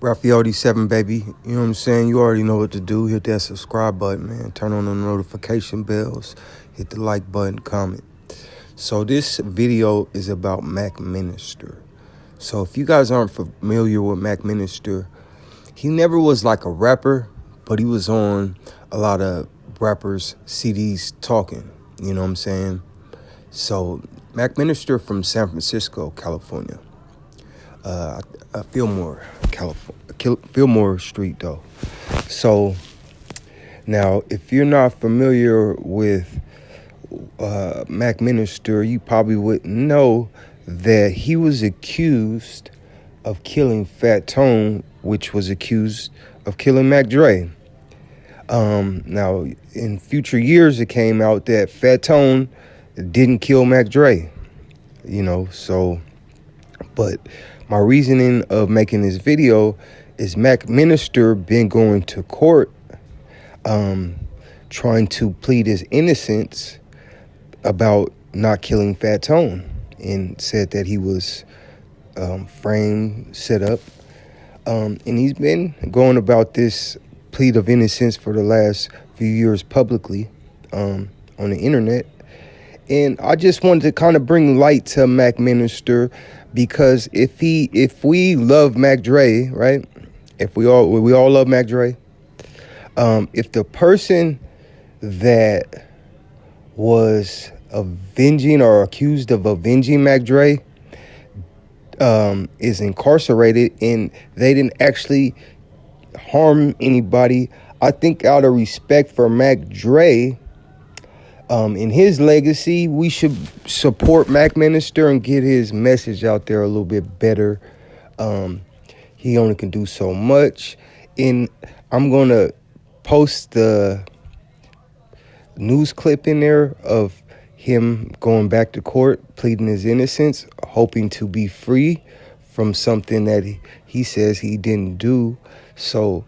Raphael 7, baby. You know what I'm saying? You already know what to do. Hit that subscribe button, man. Turn on the notification bells. Hit the like button, comment. So this video is about Mac Minister. So if you guys aren't familiar with Mac Minister, he never was like a rapper, but he was on a lot of rappers' CDs talking. You know what I'm saying? So Mac Minister from San Francisco, California. Fillmore, California, Fillmore Street, though. So now, if you're not familiar with Mac Minister, you probably wouldn't know that he was accused of killing Fat Tone, which was accused of killing Mac Dre. Now, in future years, it came out that Fat Tone didn't kill Mac Dre. You know, so, but my reasoning of making this video is Mac Minister been going to court trying to plead his innocence about not killing Fat Tone, and said that he was framed, set up. And he's been going about this plea of innocence for the last few years publicly on the internet. And I just wanted to kind of bring light to Mac Minister, because if we love Mac Dre, right? If we all love Mac Dre, if the person that was avenging or accused of avenging Mac Dre is incarcerated and they didn't actually harm anybody, I think out of respect for Mac Dre, in his legacy, we should support Mac Minister and get his message out there a little bit better. He only can do so much. And I'm going to post the news clip in there of him going back to court, pleading his innocence, hoping to be free from something that he says he didn't do. So,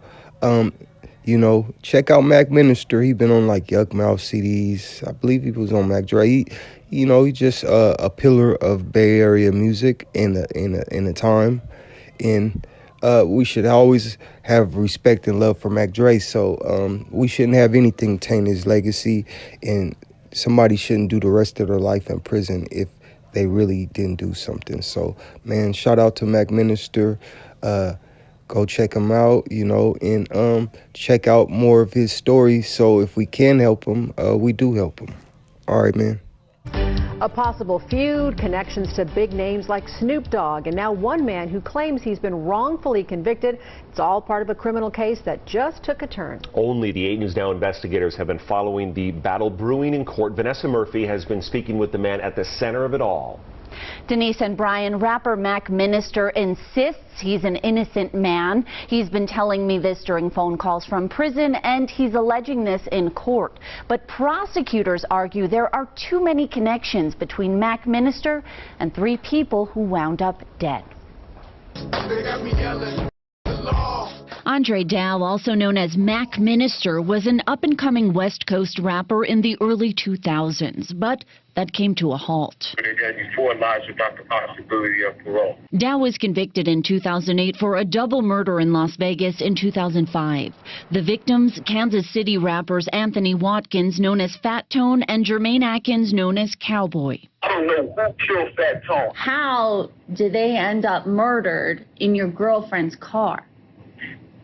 you know, check out Mac Minister. He been on like Yuck Mouth CDs. I believe he was on Mac Dre. He's just a pillar of Bay Area music in a time, and we should always have respect and love for Mac Dre. So we shouldn't have anything taint his legacy, and somebody shouldn't do the rest of their life in prison if they really didn't do something. So, man, shout out to Mac Minister. Go check him out, and check out more of his story. So if we can help him, we do help him. All right, man. A possible feud, connections to big names like Snoop Dogg, and now one man who claims he's been wrongfully convicted. It's all part of a criminal case that just took a turn. Only the 8 News Now investigators have been following the battle brewing in court. Vanessa Murphy has been speaking with the man at the center of it all. Denise and Brian, rapper Mac Minister insists he's an innocent man. He's been telling me this during phone calls from prison, and he's alleging this in court. But prosecutors argue there are too many connections between Mac Minister and 3 people who wound up dead. Andre Dow, also known as Mac Minister, was an up-and-coming West Coast rapper in the early 2000s, but that came to a halt. They gave me 4 lives without the possibility of parole. Dow was convicted in 2008 for a double murder in Las Vegas in 2005. The victims, Kansas City rappers Anthony Watkins, known as Fat Tone, and Jermaine Atkins, known as Cowboy. I don't know who killed Fat Tone. How did they end up murdered in your girlfriend's car?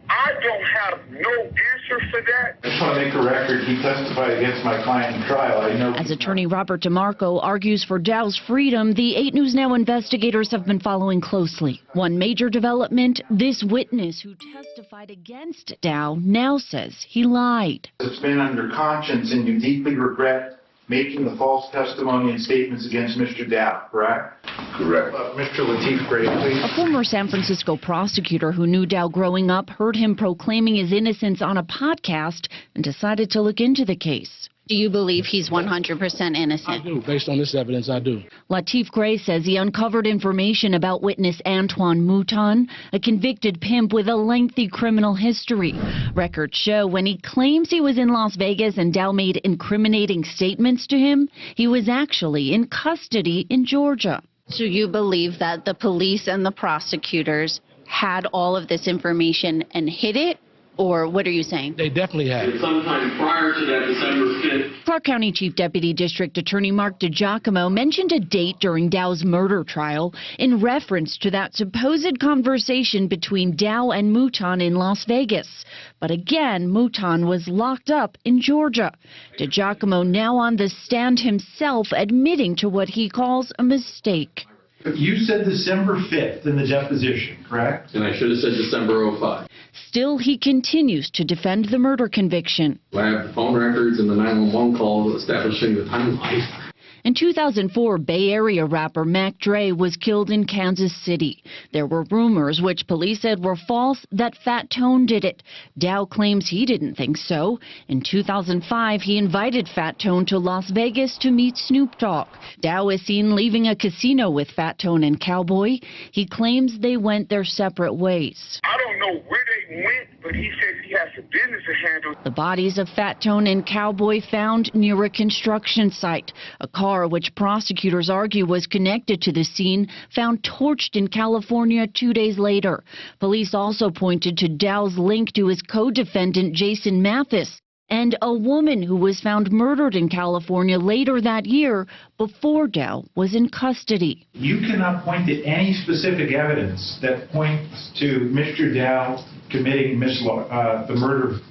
I don't have no answer for that. I just want to make a record. He testified against my client in trial. I know. As attorney Robert DeMarco argues for Dow's freedom, the 8 News Now investigators have been following closely. One major development, this witness who testified against Dow now says he lied. It's been under conscience and you deeply regret making the false testimony and statements against Mr. Dow, correct? Correct. Mr. Lateef Gray, please. A former San Francisco prosecutor who knew Dow growing up heard him proclaiming his innocence on a podcast and decided to look into the case. Do you believe he's 100% innocent? I do. Based on this evidence, I do. Lateef Gray says he uncovered information about witness Antoine Mouton, a convicted pimp with a lengthy criminal history. Records show when he claims he was in Las Vegas and Dow made incriminating statements to him, he was actually in custody in Georgia. So you believe that the police and the prosecutors had all of this information and hid it? Or what are you saying? They definitely have. Sometime prior to that December 5th. Clark County Chief Deputy District Attorney Mark DiGiacomo mentioned a date during Dow's murder trial in reference to that supposed conversation between Dow and Mouton in Las Vegas. But again, Mouton was locked up in Georgia. DiGiacomo now on the stand himself admitting to what he calls a mistake. You said December 5th in the deposition, correct? And I should have said December 05. Still, he continues to defend the murder conviction. I have the phone records and the 911 calls establishing the timeline. In 2004, Bay Area rapper Mac Dre was killed in Kansas City. There were rumors, which police said were false, that Fat Tone did it. Dow claims he didn't think so. In 2005, he invited Fat Tone to Las Vegas to meet Snoop Dogg. Dow is seen leaving a casino with Fat Tone and Cowboy. He claims they went their separate ways. I don't know where they went, but he says he has some business to handle. The bodies of Fat Tone and Cowboy found near a construction site. A car, which prosecutors argue was connected to the scene, found torched in California 2 days later. Police also pointed to Dow's link to his co-defendant Jason Mathis and a woman who was found murdered in California later that year before Dow was in custody. You cannot point to any specific evidence that points to Mr. Dow committing the murder of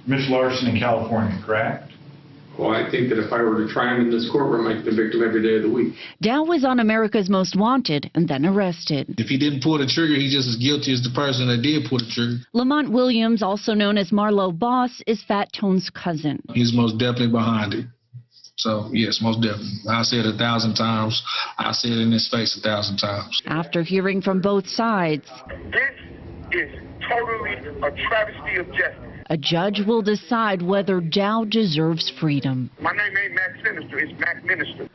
Miss Larson in California, correct? Well, I think that if I were to try him in this courtroom, I'd convict him every day of the week. Dow was on America's Most Wanted and then arrested. If he didn't pull the trigger, he's just as guilty as the person that did pull the trigger. Lamont Williams, also known as Marlo Boss, is Fat Tone's cousin. He's most definitely behind it. So, yes, most definitely. I said it 1,000 times. I said it in his face 1,000 times. After hearing from both sides, This is totally a travesty of justice. a judge will decide whether Dow deserves freedom. My name ain't Max Minister, it's Max Minister.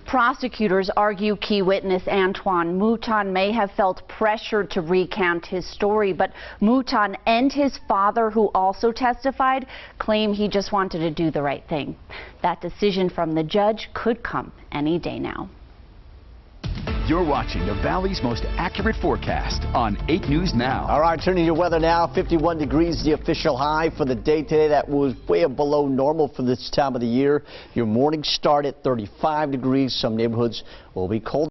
Prosecutors argue key witness Antoine Mouton may have felt pressured to recount his story, but Mouton and his father, who also testified, claim he just wanted to do the right thing. That decision from the judge could come any day now. You're watching the Valley's most accurate forecast on 8 News Now. All right, turning to your weather now. 51 degrees the official high for the day today. That was way below normal for this time of the year. Your morning start at 35 degrees. Some neighborhoods will be cold.